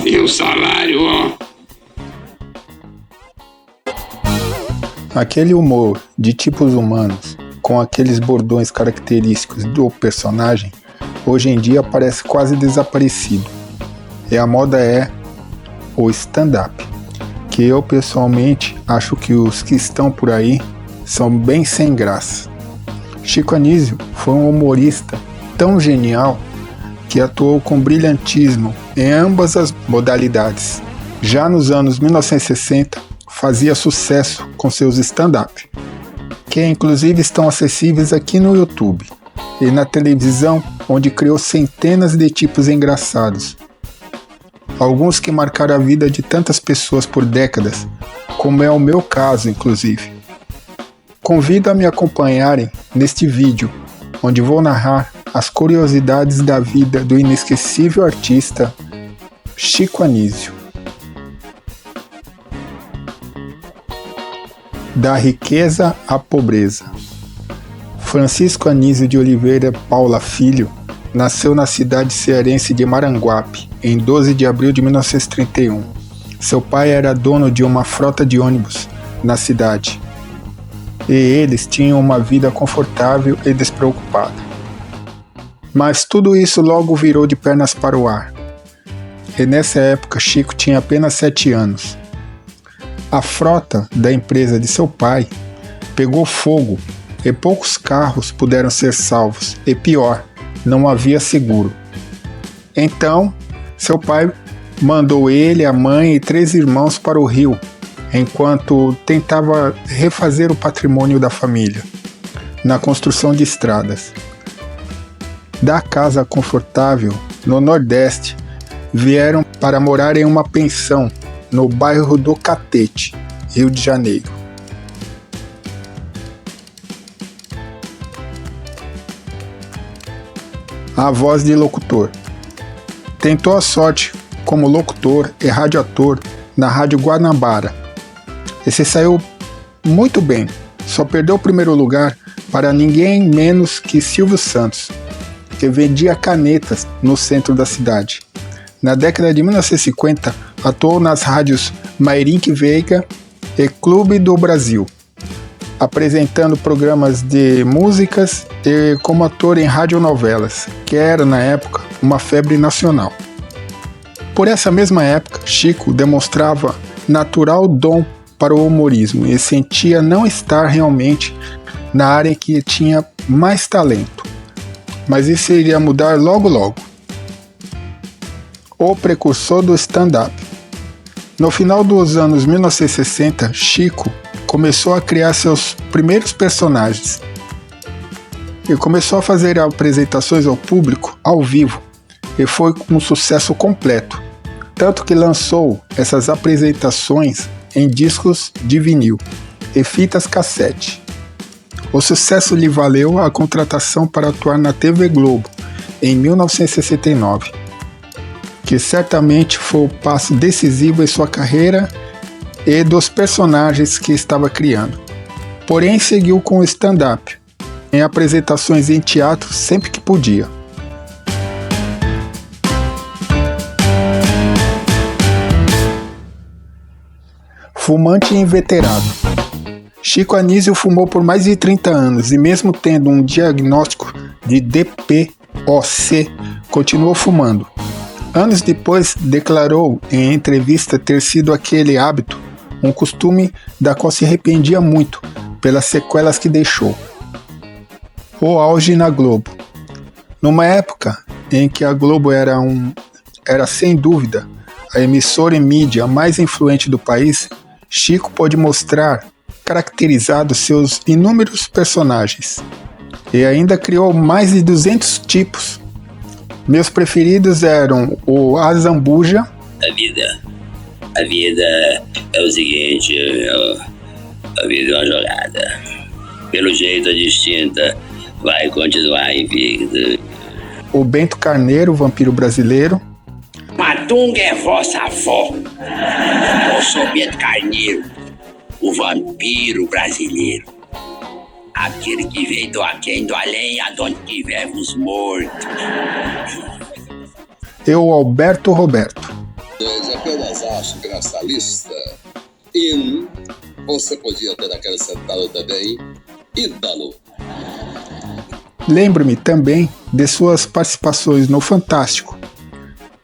E o salário, ó. Aquele humor de tipos humanos, com aqueles bordões característicos do personagem, hoje em dia parece quase desaparecido. E a moda é o stand-up, que eu pessoalmente acho que os que estão por aí são bem sem graça. Chico Anísio foi um humorista tão genial que atuou com brilhantismo em ambas as modalidades. Já nos anos 1960, fazia sucesso com seus stand-up, que inclusive estão acessíveis aqui no YouTube e na televisão, onde criou centenas de tipos engraçados. Alguns que marcaram a vida de tantas pessoas por décadas, como é o meu caso, inclusive. Convido a me acompanharem neste vídeo, onde vou narrar as curiosidades da vida do inesquecível artista Chico Anísio. Da riqueza à pobreza. Francisco Anísio de Oliveira Paula Filho nasceu na cidade cearense de Maranguape, em 12 de abril de 1931. Seu pai era dono de uma frota de ônibus na cidade, e eles tinham uma vida confortável e despreocupada. Mas tudo isso logo virou de pernas para o ar. E nessa época Chico tinha apenas 7 anos. A frota da empresa de seu pai pegou fogo e poucos carros puderam ser salvos, e pior, não havia seguro. Então, seu pai mandou ele, a mãe e 3 irmãos para o Rio, enquanto tentava refazer o patrimônio da família, na construção de estradas. Da casa confortável, no Nordeste, vieram para morar em uma pensão, no bairro do Catete, Rio de Janeiro. A voz de locutor. Tentou a sorte como locutor e radioator na Rádio Guanabara. E se saiu muito bem, só perdeu o primeiro lugar para ninguém menos que Silvio Santos, que vendia canetas no centro da cidade. Na década de 1950, atuou nas rádios Mairink Veiga e Clube do Brasil, apresentando programas de músicas e como ator em radionovelas, que era, na época, uma febre nacional. Por essa mesma época, Chico demonstrava natural dom para o humorismo e sentia não estar realmente na área em que tinha mais talento. Mas isso iria mudar logo logo. O precursor do stand-up. No final dos anos 1960, Chico começou a criar seus primeiros personagens e começou a fazer apresentações ao público ao vivo, e foi um sucesso completo, tanto que lançou essas apresentações em discos de vinil e fitas cassete. O sucesso lhe valeu a contratação para atuar na TV Globo em 1969, que certamente foi o passo decisivo em sua carreira e dos personagens que estava criando. Porém, seguiu com o stand-up, em apresentações em teatro sempre que podia. Fumante inveterado. Chico Anísio fumou por mais de 30 anos e, mesmo tendo um diagnóstico de DPOC, continuou fumando. Anos depois, declarou em entrevista ter sido aquele hábito um costume da qual se arrependia muito pelas sequelas que deixou. O auge na Globo. Numa época em que a Globo era sem dúvida a emissora e mídia mais influente do país, Chico pôde mostrar caracterizado seus inúmeros personagens e ainda criou mais de 200 tipos. Meus preferidos eram o Azambuja. A vida é o seguinte, a vida é uma jogada. Pelo jeito é distinta, Vai continuar invicto. O Bento Carneiro, vampiro brasileiro. Madunga é vossa avó. Eu sou Bento Carneiro, o vampiro brasileiro. Aquele que veio do aquém do além, aonde tivermos morto. Eu, Alberto Roberto. Apenas acho que nessa lista, você podia ter acrescentado também Ídalo. Lembro-me também de suas participações no Fantástico.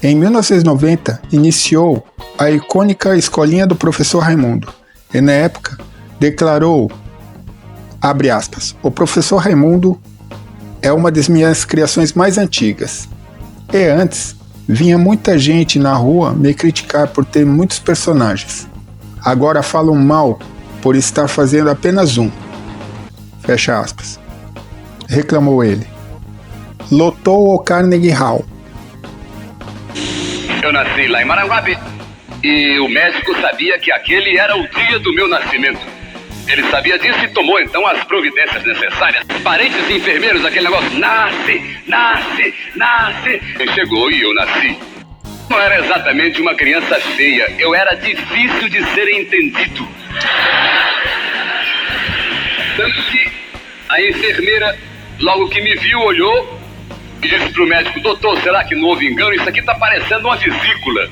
Em 1990, iniciou a icônica Escolinha do Professor Raimundo e, na época, declarou, abre aspas, o Professor Raimundo é uma das minhas criações mais antigas. E antes, vinha muita gente na rua me criticar por ter muitos personagens. Agora falam mal por estar fazendo apenas um. Fecha aspas. Reclamou ele. Lotou o Carnegie Hall. Eu nasci lá em Maranguape e o médico sabia que aquele era o dia do meu nascimento. Ele sabia disso e tomou então as providências necessárias. Parentes e enfermeiros, aquele negócio, nasce. E chegou e eu nasci. Não era exatamente uma criança feia, eu era difícil de ser entendido. Tanto que a enfermeira, logo que me viu, olhou e disse pro médico, doutor, será que não houve engano? Isso aqui tá parecendo uma vesícula.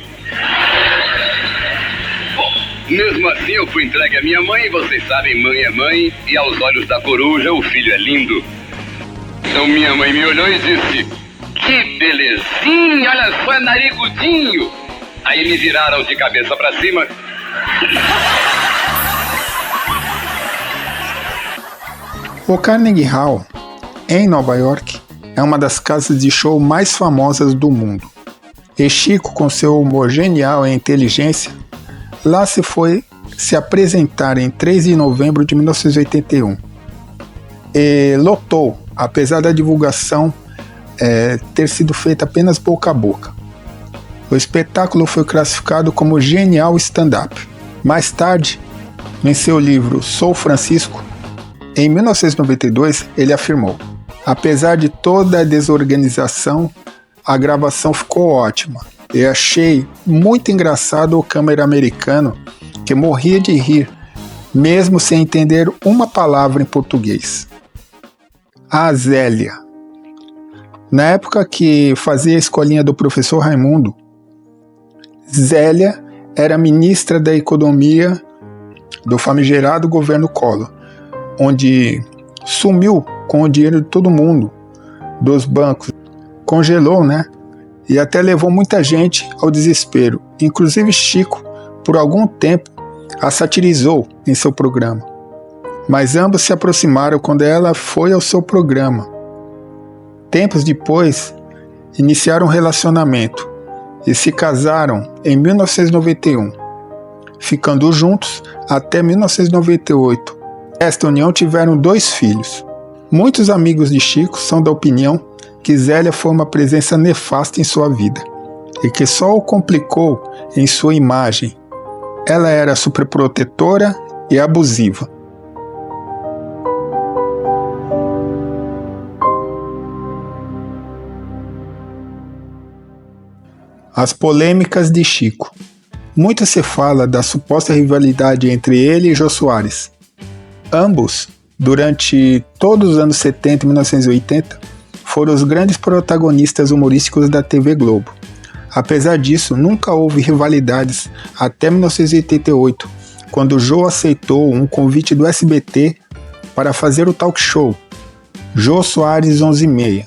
Bom, mesmo assim eu fui entregue à minha mãe, vocês sabem, mãe é mãe, e aos olhos da coruja o filho é lindo. Então minha mãe me olhou e disse, que belezinha, olha só, é narigudinho. Aí me viraram de cabeça pra cima. O Carnegie Hall, em Nova York, é uma das casas de show mais famosas do mundo. E Chico, com seu humor genial e inteligência, lá se foi se apresentar em 3 de novembro de 1981. E lotou, apesar da divulgação ter sido feita apenas boca a boca. O espetáculo foi classificado como genial stand-up. Mais tarde, em seu livro Sou Francisco, em 1992, ele afirmou: apesar de toda a desorganização, a gravação ficou ótima. Eu achei muito engraçado o câmera americano que morria de rir, mesmo sem entender uma palavra em português. A Zélia. Na época que fazia a escolinha do professor Raimundo, Zélia era ministra da Economia do famigerado governo Collor, onde sumiu com o dinheiro de todo mundo, dos bancos, congelou, né? E até levou muita gente ao desespero. Inclusive Chico, por algum tempo, a satirizou em seu programa. Mas ambos se aproximaram quando ela foi ao seu programa. Tempos depois, iniciaram um relacionamento e se casaram em 1991, ficando juntos até 1998. Nesta união tiveram 2 filhos. Muitos amigos de Chico são da opinião que Zélia foi uma presença nefasta em sua vida e que só o complicou em sua imagem. Ela era superprotetora e abusiva. As polêmicas de Chico. Muito se fala da suposta rivalidade entre ele e Jô Soares. Ambos, durante todos os anos 70 e 1980, foram os grandes protagonistas humorísticos da TV Globo. Apesar disso, nunca houve rivalidades até 1988, quando Jô aceitou um convite do SBT para fazer o talk show Jô Soares 11:30,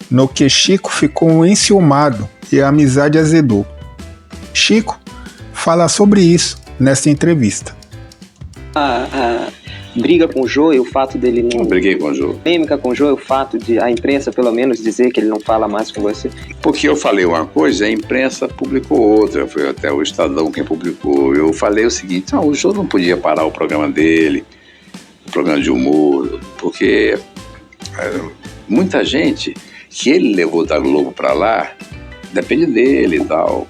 no que Chico ficou enciumado e a amizade azedou. Chico fala sobre isso nesta entrevista. A briga com o Jô e o fato dele não... Eu briguei com o Jô. Polêmica com o Jô e o fato de a imprensa, pelo menos, dizer que ele não fala mais com você. Porque eu falei uma coisa, a imprensa publicou outra. Foi até o Estadão quem publicou. Eu falei o seguinte, o Jô não podia parar o programa dele, o programa de humor, porque muita gente que ele levou da Globo para lá, depende dele e tal.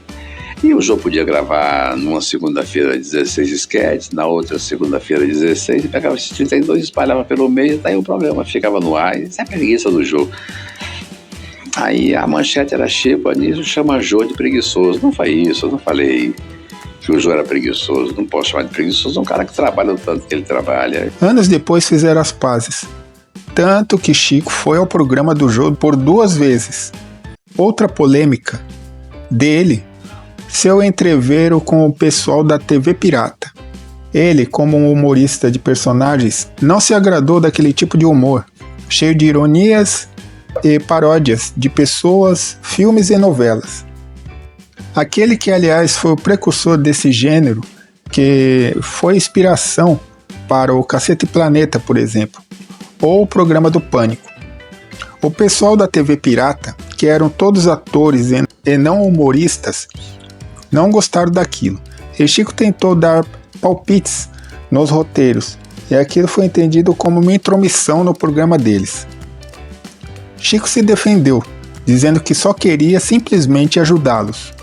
E o Jô podia gravar numa segunda-feira 16 sketches, na outra segunda-feira 16, e pegava esses 32 e espalhava pelo meio, daí o programa ficava no ar. Isso é preguiça do Jô. Aí a manchete era Chico Anísio chama Jô de preguiçoso. Não foi isso, eu não falei que o Jô era preguiçoso. Não posso chamar de preguiçoso um cara que trabalha o tanto que ele trabalha. Anos depois fizeram as pazes. Tanto que Chico foi ao programa do Jô por 2 vezes. Outra polêmica dele, seu entreveiro com o pessoal da TV Pirata. Ele, como um humorista de personagens, não se agradou daquele tipo de humor, cheio de ironias e paródias de pessoas, filmes e novelas. Aquele que, aliás, foi o precursor desse gênero, que foi inspiração para o Cacete Planeta, por exemplo, ou o programa do Pânico. O pessoal da TV Pirata, que eram todos atores e não humoristas, não gostaram daquilo. E Chico tentou dar palpites nos roteiros, e aquilo foi entendido como uma intromissão no programa deles. Chico se defendeu, dizendo que só queria simplesmente ajudá-los.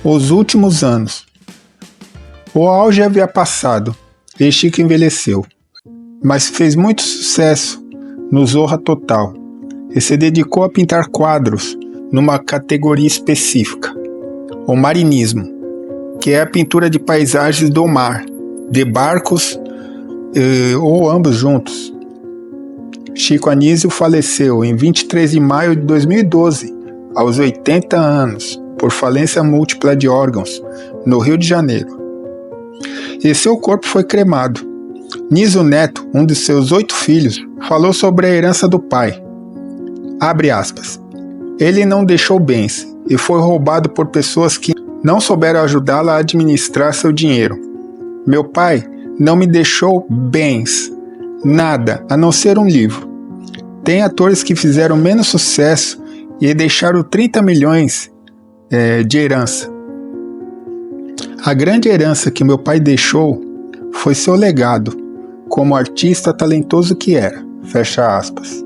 Os últimos anos. O auge havia passado, e Chico envelheceu, mas fez muito sucesso no Zorra Total, e se dedicou a pintar quadros numa categoria específica, o marinismo, que é a pintura de paisagens do mar, de barcos ou ambos juntos. Chico Anísio faleceu em 23 de maio de 2012, aos 80 anos, por falência múltipla de órgãos, no Rio de Janeiro. E seu corpo foi cremado. Niso Neto, um de seus 8 filhos, falou sobre a herança do pai. Abre aspas. Ele não deixou bens e foi roubado por pessoas que não souberam ajudá-lo a administrar seu dinheiro. Meu pai não me deixou bens, nada, a não ser um livro. Tem atores que fizeram menos sucesso e deixaram 30 milhões de herança. A grande herança que meu pai deixou foi seu legado, como artista talentoso que era. Fecha aspas.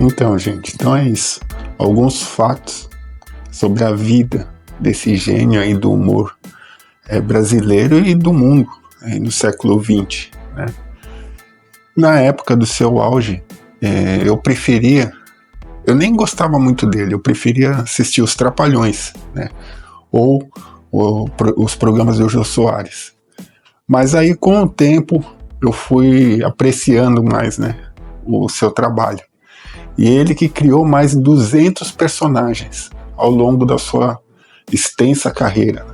Então, gente, então é isso. Alguns fatos sobre a vida desse gênio aí do humor brasileiro e do mundo no século XX, né? Na época do seu auge, eu nem gostava muito dele, eu preferia assistir os Trapalhões, né? Ou os programas do Jô Soares. Mas aí, com o tempo, eu fui apreciando mais, né, o seu trabalho. E ele que criou mais de 200 personagens ao longo da sua extensa carreira.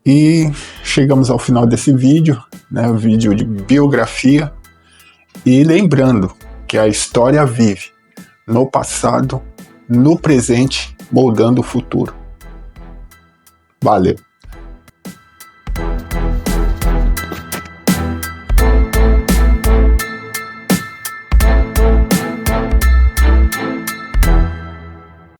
E chegamos ao final desse vídeo, né, um vídeo de biografia. E lembrando que a história vive no passado, no presente, moldando o futuro. Valeu!